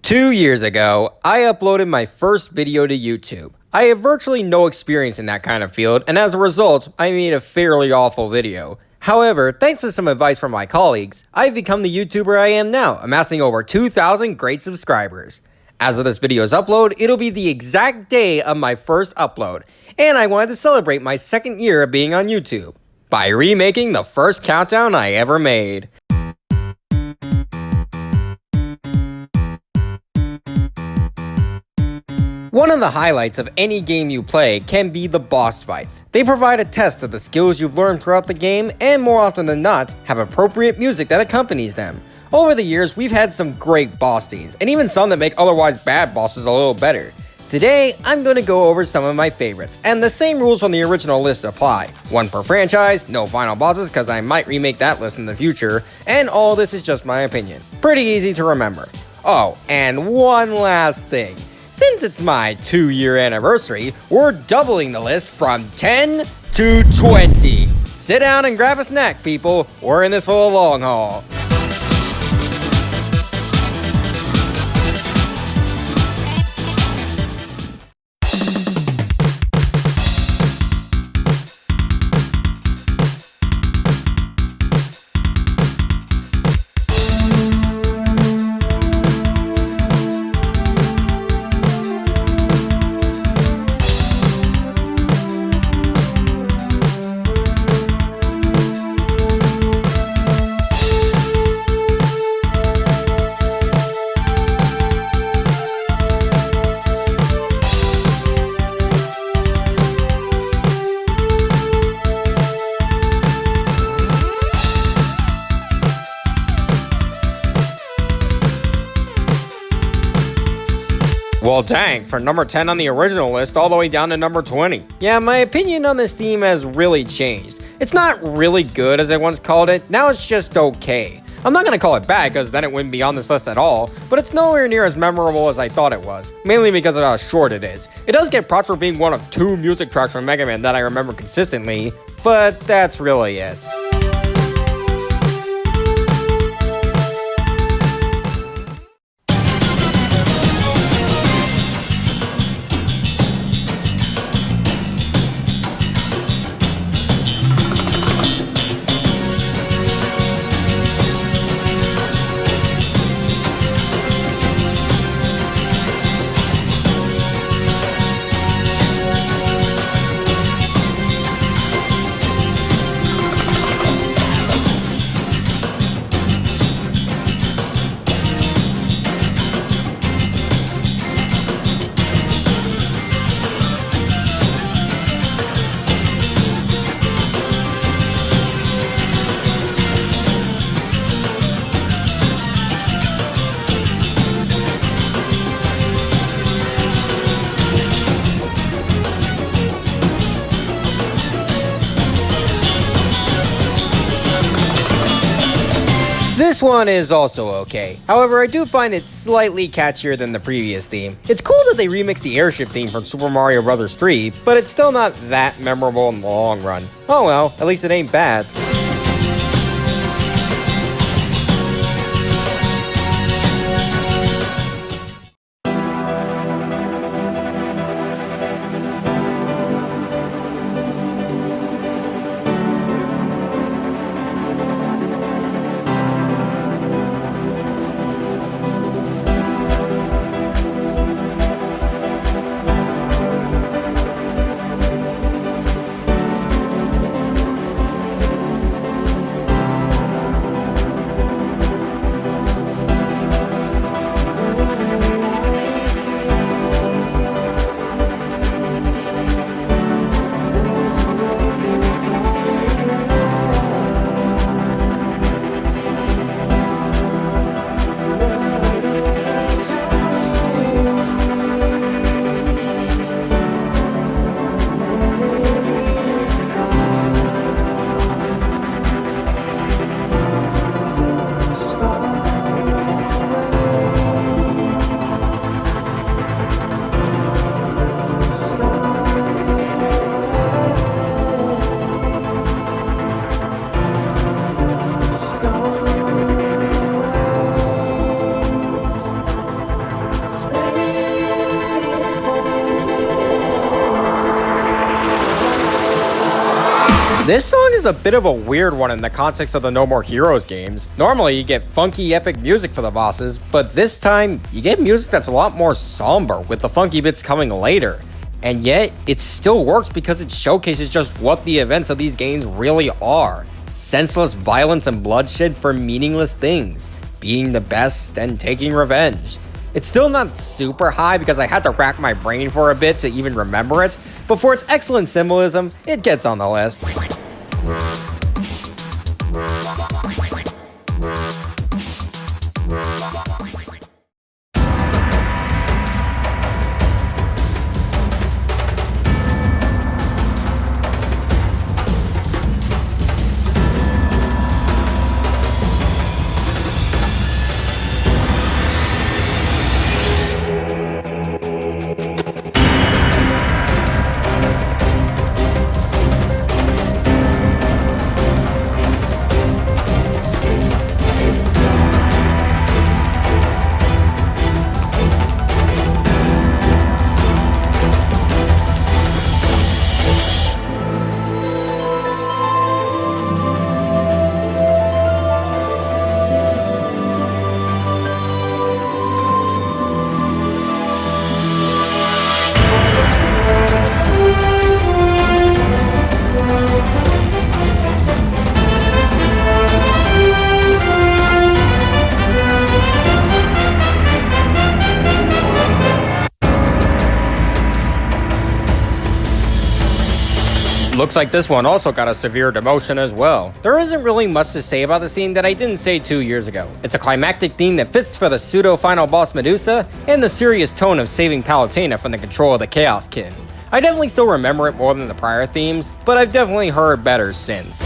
2 years ago, I uploaded my first video to YouTube. I have virtually no experience in that kind of field, and as a result, I made a fairly awful video. However, thanks to some advice from my colleagues, I've become the YouTuber I am now, amassing over 2,000 great subscribers. As of this video's upload, it'll be the exact day of my first upload, and I wanted to celebrate my second year of being on YouTube by remaking the first countdown I ever made. One of the highlights of any game you play can be the boss fights. They provide a test of the skills you've learned throughout the game, and more often than not, have appropriate music that accompanies them. Over the years, we've had some great boss themes, and even some that make otherwise bad bosses a little better. Today, I'm going to go over some of my favorites, and the same rules from the original list apply. One per franchise, no final bosses because I might remake that list in the future, and all this is just my opinion. Pretty easy to remember. Oh, and one last thing. Since it's my 2-year anniversary, we're doubling the list from 10 to 20. Sit down and grab a snack, people. We're in this for the long haul. Well dang, from number 10 on the original list all the way down to number 20. Yeah, my opinion on this theme has really changed. It's not really good as I once called it, now it's just okay. I'm not gonna call it bad because then it wouldn't be on this list at all, but it's nowhere near as memorable as I thought it was, mainly because of how short it is. It does get props for being one of 2 music tracks from Mega Man that I remember consistently, but that's really it. This one is also okay. However, I do find it slightly catchier than the previous theme. It's cool that they remixed the airship theme from Super Mario Bros. 3, but it's still not that memorable in the long run. Oh well, at least it ain't bad. This song is a bit of a weird one in the context of the No More Heroes games. Normally, you get funky, epic music for the bosses, but this time, you get music that's a lot more somber, with the funky bits coming later. And yet, it still works because it showcases just what the events of these games really are. Senseless violence and bloodshed for meaningless things. Being the best and taking revenge. It's still not super high because I had to rack my brain for a bit to even remember it, but for its excellent symbolism, it gets on the list. Looks like this one also got a severe demotion as well. There isn't really much to say about the scene that I didn't say 2 years ago. It's a climactic theme that fits for the pseudo-final boss Medusa and the serious tone of saving Palutena from the control of the Chaos Kin. I definitely still remember it more than the prior themes, but I've definitely heard better since.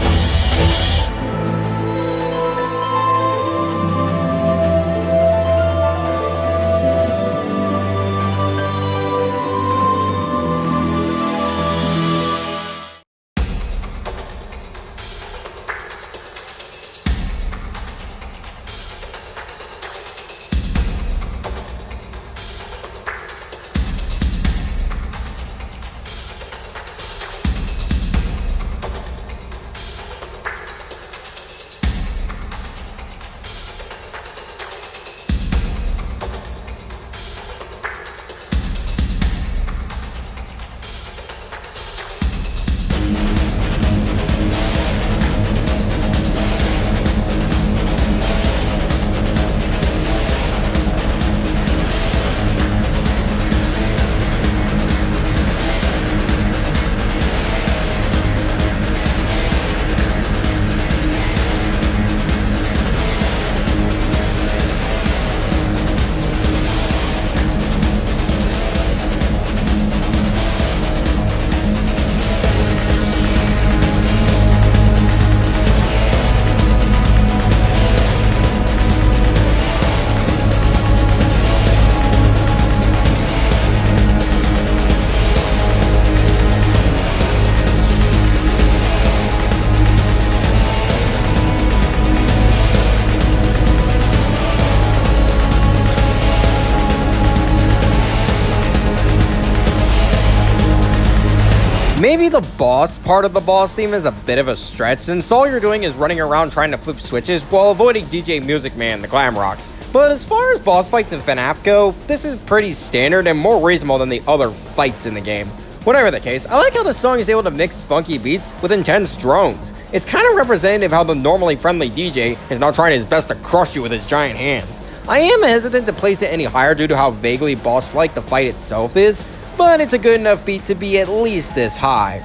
Maybe the boss part of the boss theme is a bit of a stretch, since all you're doing is running around trying to flip switches while avoiding DJ Music Man, the Glam Rocks. But as far as boss fights in FNAF go, this is pretty standard and more reasonable than the other fights in the game. Whatever the case, I like how the song is able to mix funky beats with intense drones. It's kind of representative how the normally friendly DJ is now trying his best to crush you with his giant hands. I am hesitant to place it any higher due to how vaguely boss-like the fight itself is, but it's a good enough beat to be at least this high.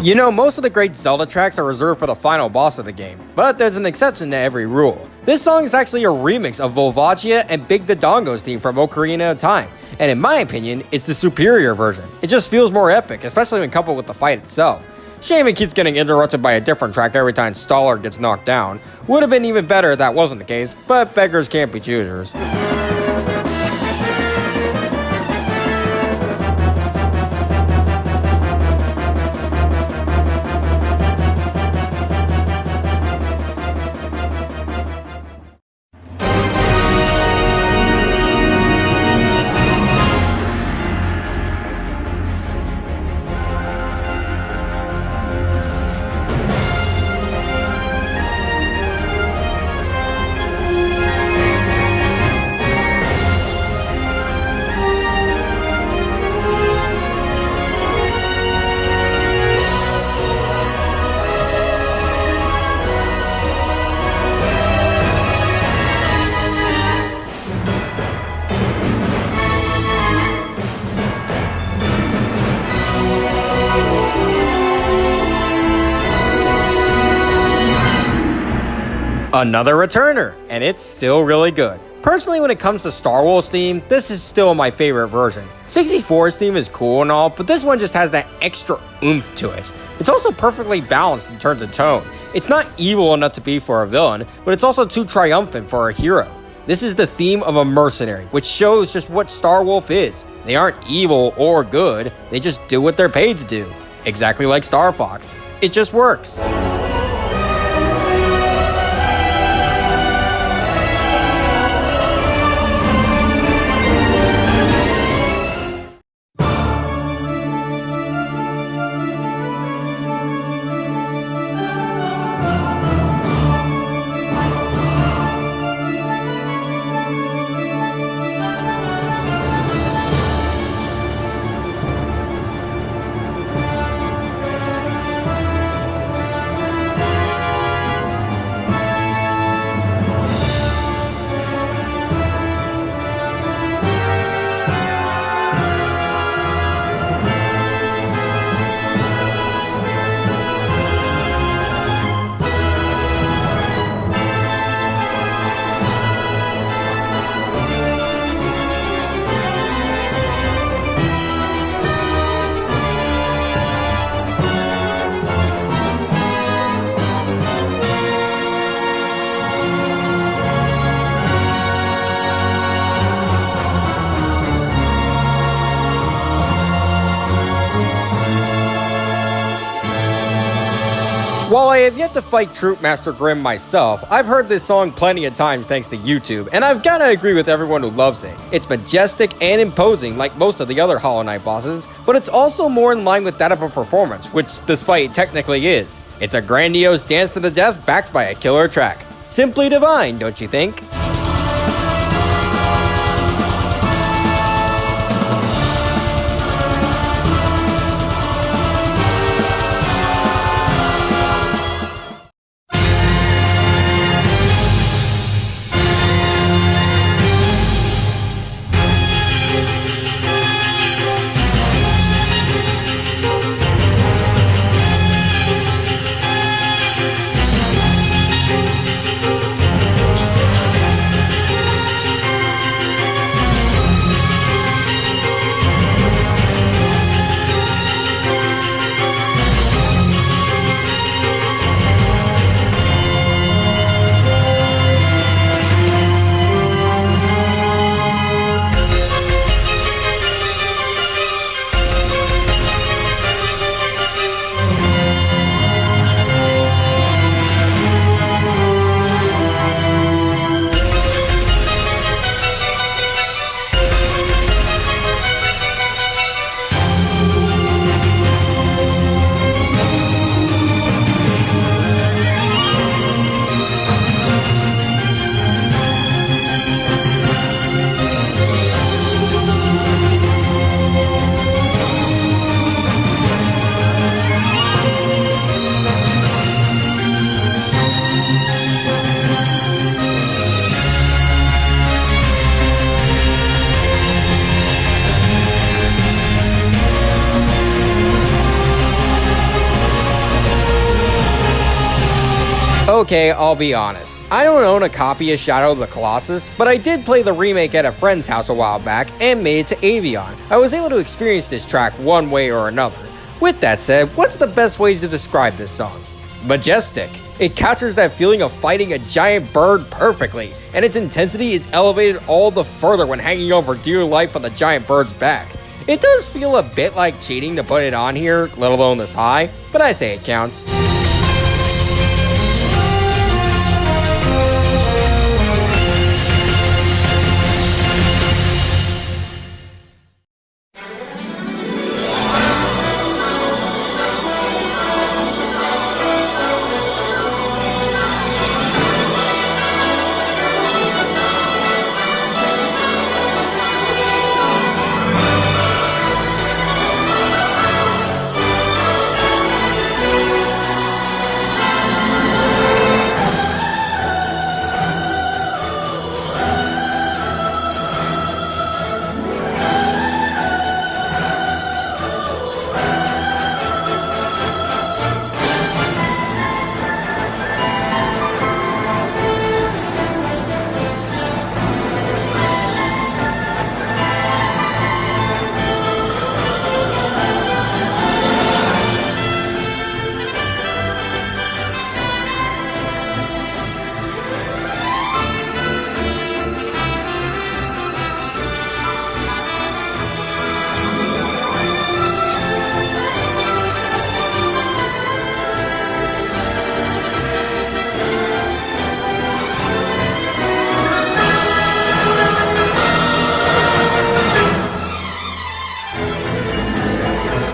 You know, most of the great Zelda tracks are reserved for the final boss of the game, but there's an exception to every rule. This song is actually a remix of Volvagia and Big Dodongo's theme from Ocarina of Time, and in my opinion, it's the superior version. It just feels more epic, especially when coupled with the fight itself. Shame it keeps getting interrupted by a different track every time Stallord gets knocked down. Would have been even better if that wasn't the case, but beggars can't be choosers. Another returner, and it's still really good. Personally, when it comes to Star Wars theme, this is still my favorite version. 64's theme is cool and all, but this one just has that extra oomph to it. It's also perfectly balanced in terms of tone. It's not evil enough to be for a villain, but it's also too triumphant for a hero. This is the theme of a mercenary, which shows just what Star Wolf is. They aren't evil or good, they just do what they're paid to do. Exactly like Star Fox. It just works. While I have yet to fight Troop Master Grimm myself, I've heard this song plenty of times thanks to YouTube, and I've gotta agree with everyone who loves it. It's majestic and imposing like most of the other Hollow Knight bosses, but it's also more in line with that of a performance, which this fight technically is. It's a grandiose dance to the death backed by a killer track. Simply divine, don't you think? Okay, I'll be honest. I don't own a copy of Shadow of the Colossus, but I did play the remake at a friend's house a while back and made it to Avion. I was able to experience this track one way or another. With that said, what's the best way to describe this song? Majestic. It captures that feeling of fighting a giant bird perfectly, and its intensity is elevated all the further when hanging on for dear life on the giant bird's back. It does feel a bit like cheating to put it on here, let alone this high, but I say it counts.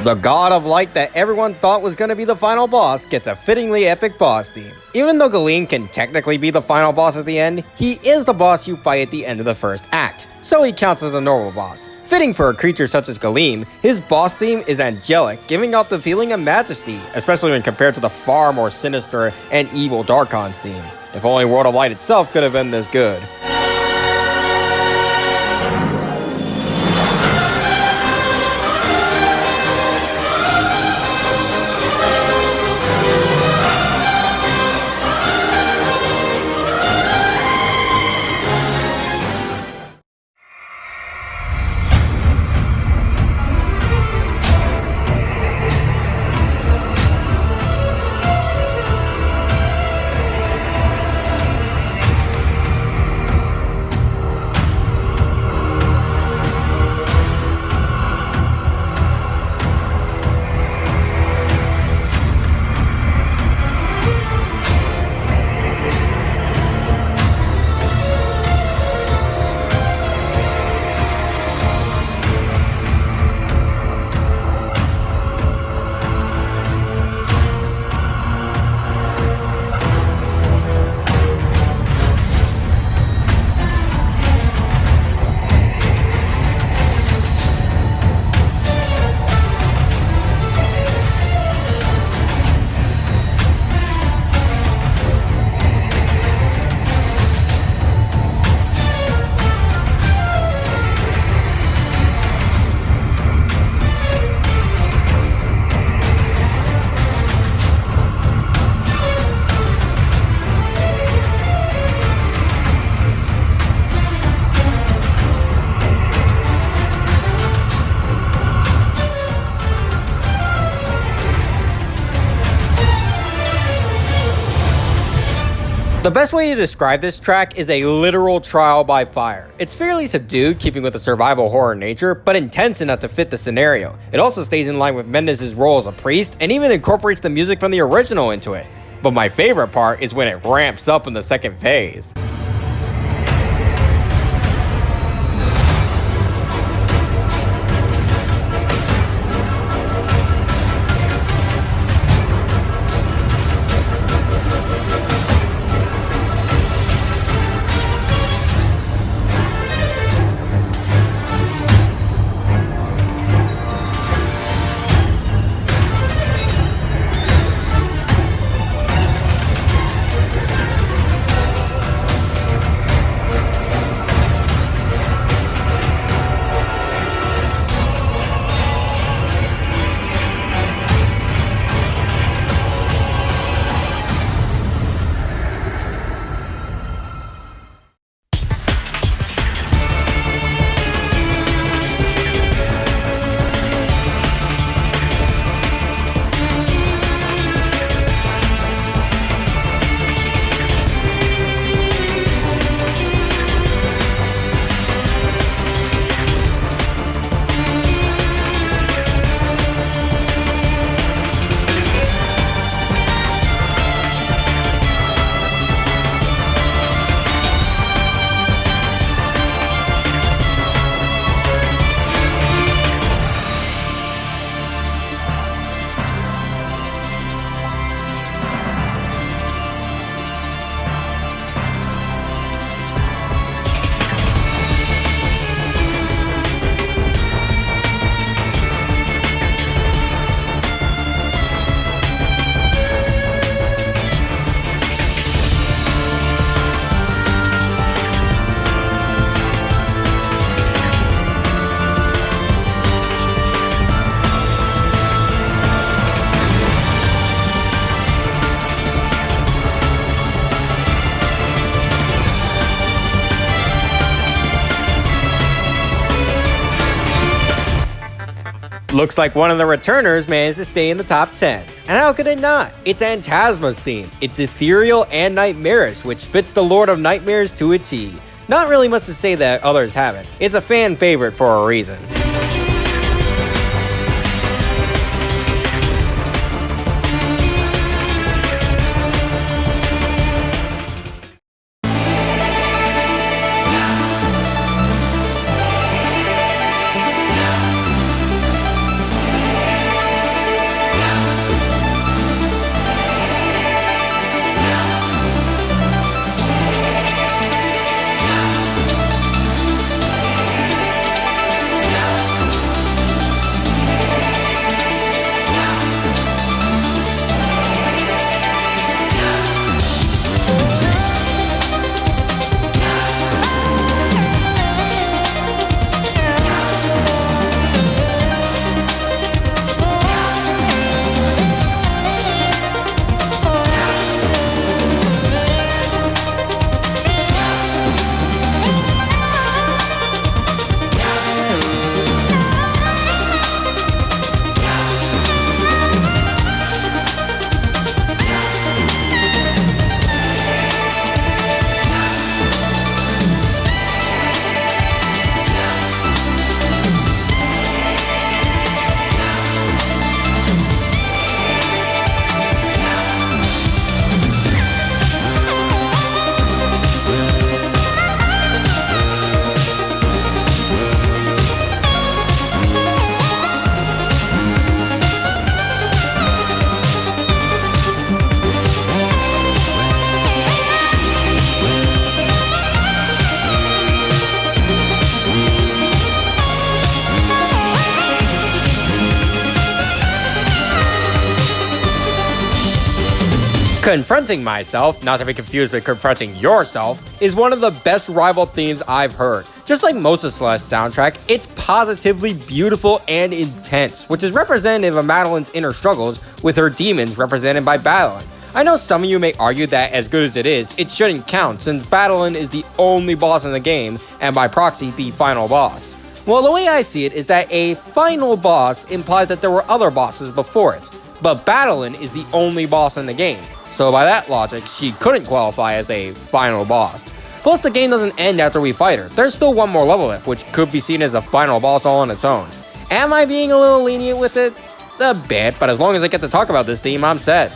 The God of Light that everyone thought was going to be the final boss gets a fittingly epic boss theme. Even though Galeem can technically be the final boss at the end, he is the boss you fight at the end of the first act, so he counts as a normal boss. Fitting for a creature such as Galeem, his boss theme is angelic, giving off the feeling of majesty, especially when compared to the far more sinister and evil Darkon's theme. If only World of Light itself could have been this good. The best way to describe this track is a literal trial by fire. It's fairly subdued, keeping with the survival horror nature, but intense enough to fit the scenario. It also stays in line with Mendez's role as a priest, and even incorporates the music from the original into it. But my favorite part is when it ramps up in the second phase. looks like one of the returners managed to stay in the top 10. And how could it not? It's Antasma's theme. It's ethereal and nightmarish, which fits the Lord of Nightmares to a T. Not really much to say that others haven't. It's a fan favorite for a reason. Confronting myself, not to be confused with confronting yourself, is one of the best rival themes I've heard. Just like most of Celeste's soundtrack, it's positively beautiful and intense, which is representative of Madeline's inner struggles with her demons represented by Madeline. I know some of you may argue that as good as it is, it shouldn't count since Madeline is the only boss in the game, and by proxy, the final boss. Well, the way I see it is that a final boss implies that there were other bosses before it, but Madeline is the only boss in the game. So by that logic, she couldn't qualify as a final boss. Plus, the game doesn't end after we fight her. There's still one more level left, which could be seen as a final boss all on its own. Am I being a little lenient with it? A bit, but as long as I get to talk about this theme, I'm set.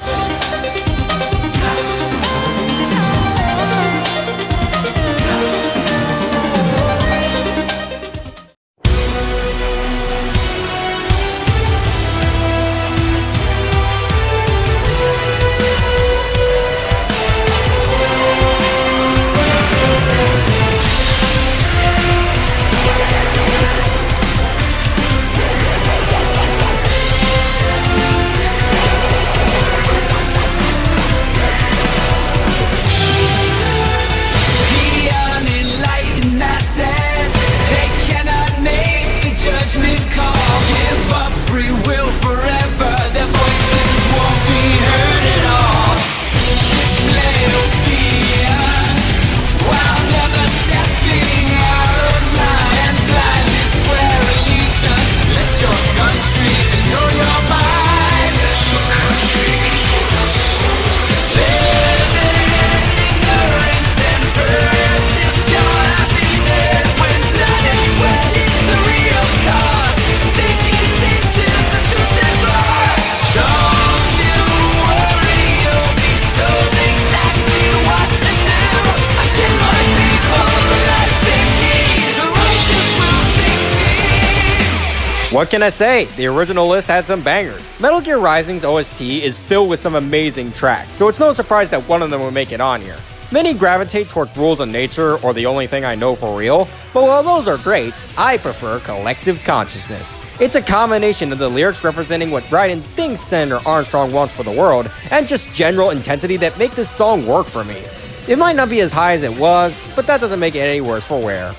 What can I say? The original list had some bangers. Metal Gear Rising's OST is filled with some amazing tracks, so it's no surprise that one of them would make it on here. Many gravitate towards Rules of Nature or The Only Thing I Know for Real, but while those are great, I prefer Collective Consciousness. It's a combination of the lyrics representing what Raiden thinks Senator Armstrong wants for the world, and just general intensity that make this song work for me. It might not be as high as it was, but that doesn't make it any worse for wear.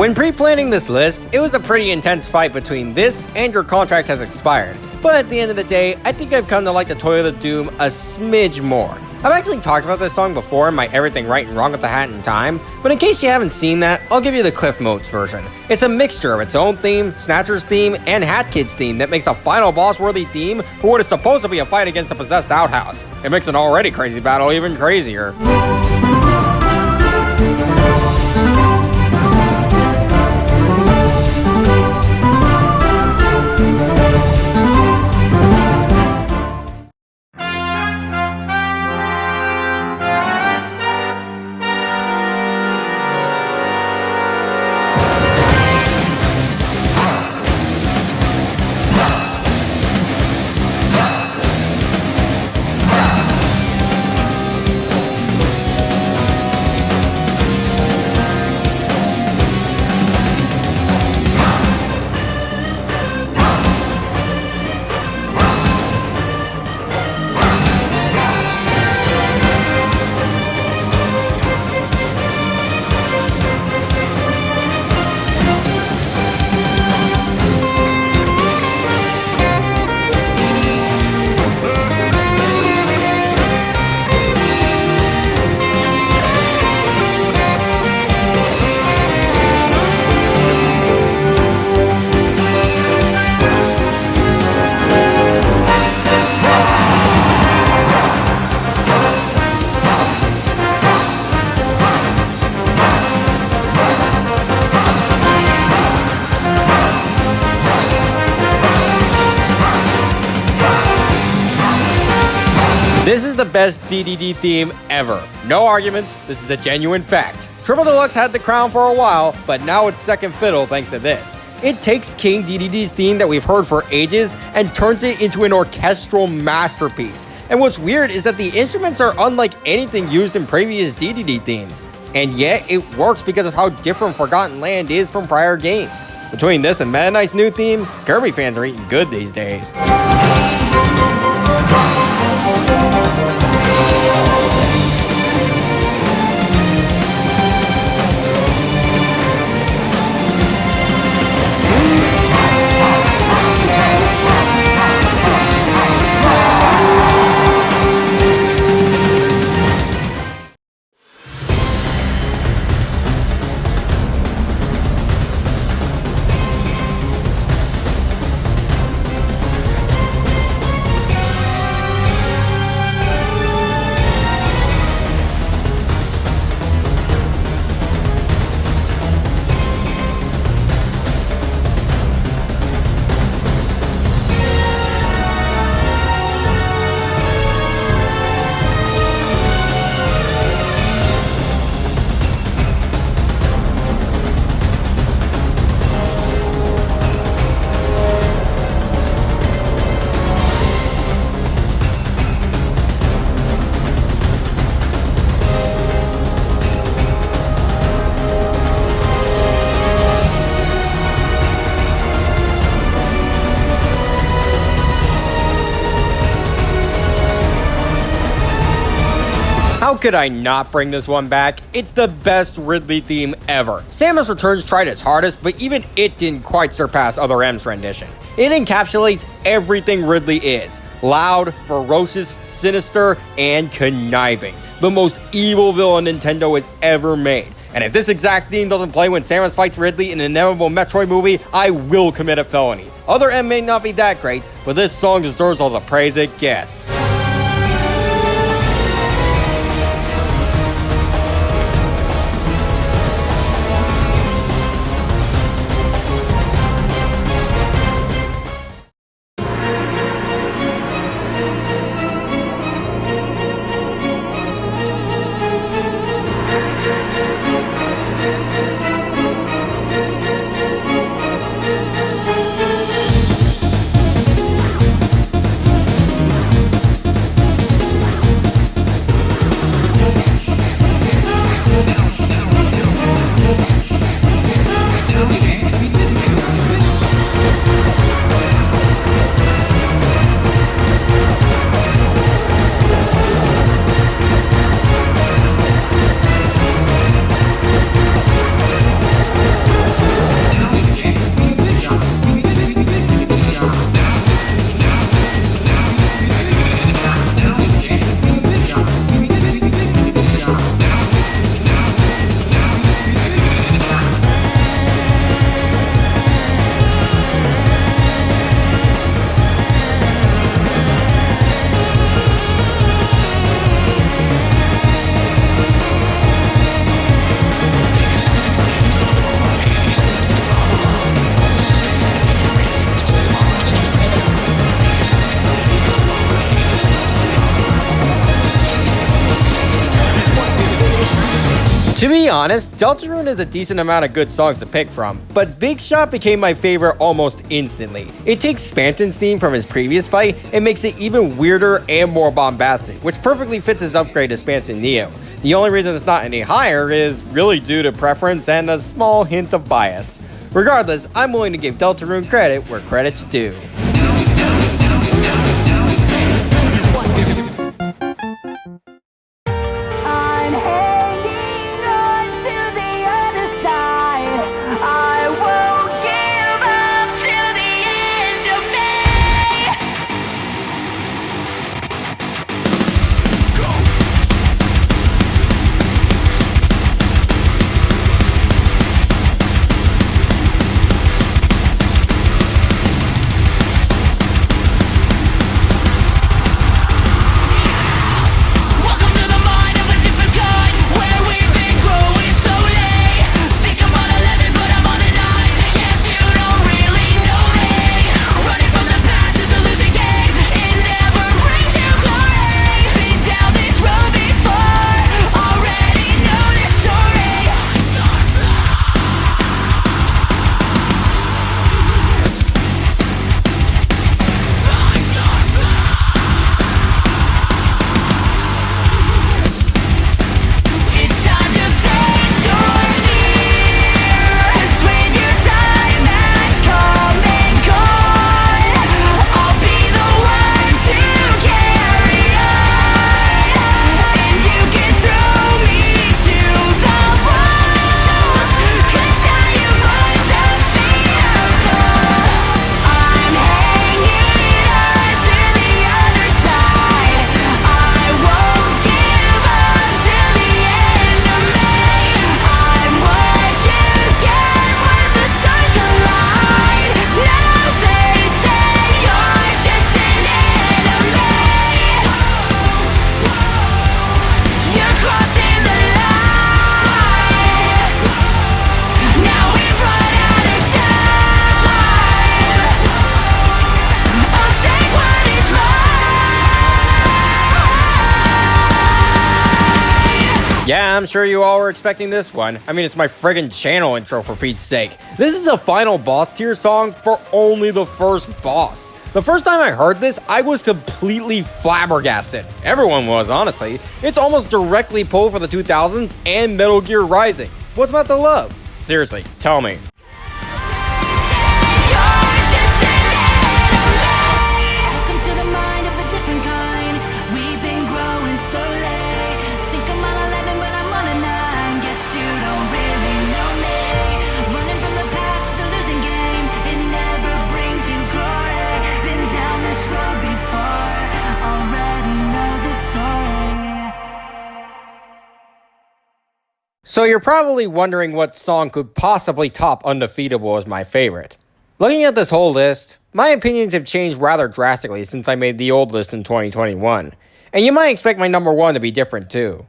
When pre-planning this list, it was a pretty intense fight between this and Your Contract Has Expired. But at the end of the day, I think I've come to like the Toilet of Doom a smidge more. I've actually talked about this song before in my Everything Right and Wrong with the Hat in Time, but in case you haven't seen that, I'll give you the Cliff Notes version. It's a mixture of its own theme, Snatcher's theme, and Hat Kid's theme that makes a final boss-worthy theme for what is supposed to be a fight against a possessed outhouse. It makes an already crazy battle even crazier. This is the best DDD theme ever. No arguments, this is a genuine fact. Triple Deluxe had the crown for a while, but now it's second fiddle thanks to this. It takes King DDD's theme that we've heard for ages and turns it into an orchestral masterpiece. And what's weird is that the instruments are unlike anything used in previous DDD themes. And yet, it works because of how different Forgotten Land is from prior games. Between this and Meta Knight's new theme, Kirby fans are eating good these days. How could I not bring this one back? It's the best Ridley theme ever. Samus Returns tried its hardest, but even it didn't quite surpass Other M's rendition. It encapsulates everything Ridley is. Loud, ferocious, sinister, and conniving. The most evil villain Nintendo has ever made. And if this exact theme doesn't play when Samus fights Ridley in an inevitable Metroid movie, I will commit a felony. Other M may not be that great, but this song deserves all the praise it gets. To be honest, Deltarune has a decent amount of good songs to pick from, but Big Shot became my favorite almost instantly. It takes Spanton's theme from his previous fight and makes it even weirder and more bombastic, which perfectly fits his upgrade to Spanton Neo. The only reason it's not any higher is really due to preference and a small hint of bias. Regardless, I'm willing to give Deltarune credit where credit's due. Yeah, I'm sure you all were expecting this one. I mean, it's my friggin' channel intro for Pete's sake. This is the final boss tier song for only the first boss. The first time I heard this, I was completely flabbergasted. Everyone was, honestly. It's almost directly pulled for the 2000s and Metal Gear Rising. What's not to love? Seriously, tell me. So you're probably wondering what song could possibly top Undefeatable as my favorite. Looking at this whole list, my opinions have changed rather drastically since I made the old list in 2021, and you might expect my number one to be different too.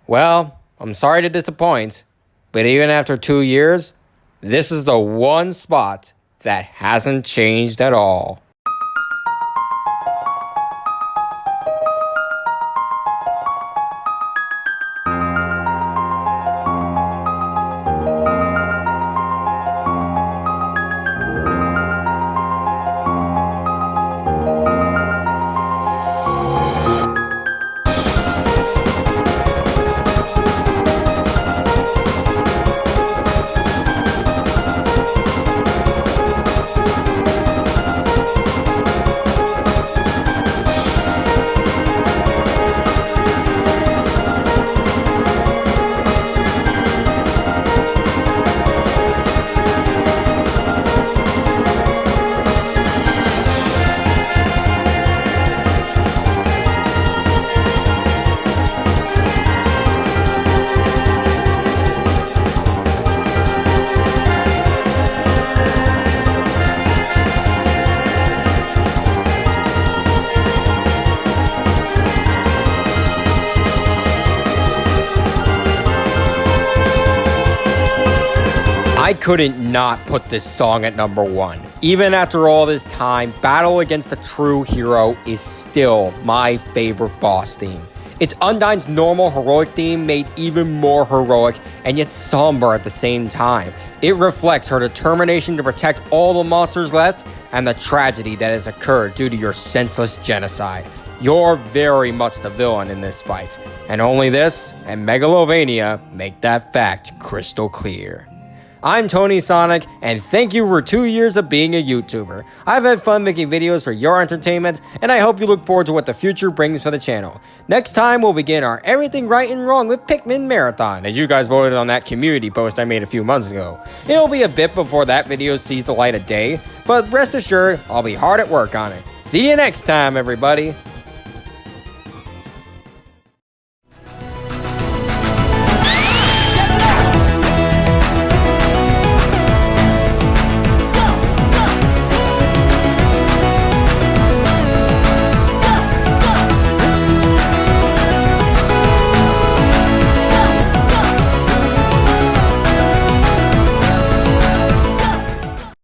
Well, I'm sorry to disappoint, but even after 2 years, this is the one spot that hasn't changed at all. I couldn't not put this song at number one. Even after all this time, Battle Against the True Hero is still my favorite boss theme. It's Undyne's normal heroic theme made even more heroic and yet somber at the same time. It reflects her determination to protect all the monsters left and the tragedy that has occurred due to your senseless genocide. You're very much the villain in this fight, and only this and Megalovania make that fact crystal clear. I'm Tony Sonic, and thank you for 2 years of being a YouTuber. I've had fun making videos for your entertainment, and I hope you look forward to what the future brings for the channel. Next time, we'll begin our Everything Right and Wrong with Pikmin Marathon, as you guys voted on that community post I made a few months ago. It'll be a bit before that video sees the light of day, but rest assured, I'll be hard at work on it. See you next time, everybody!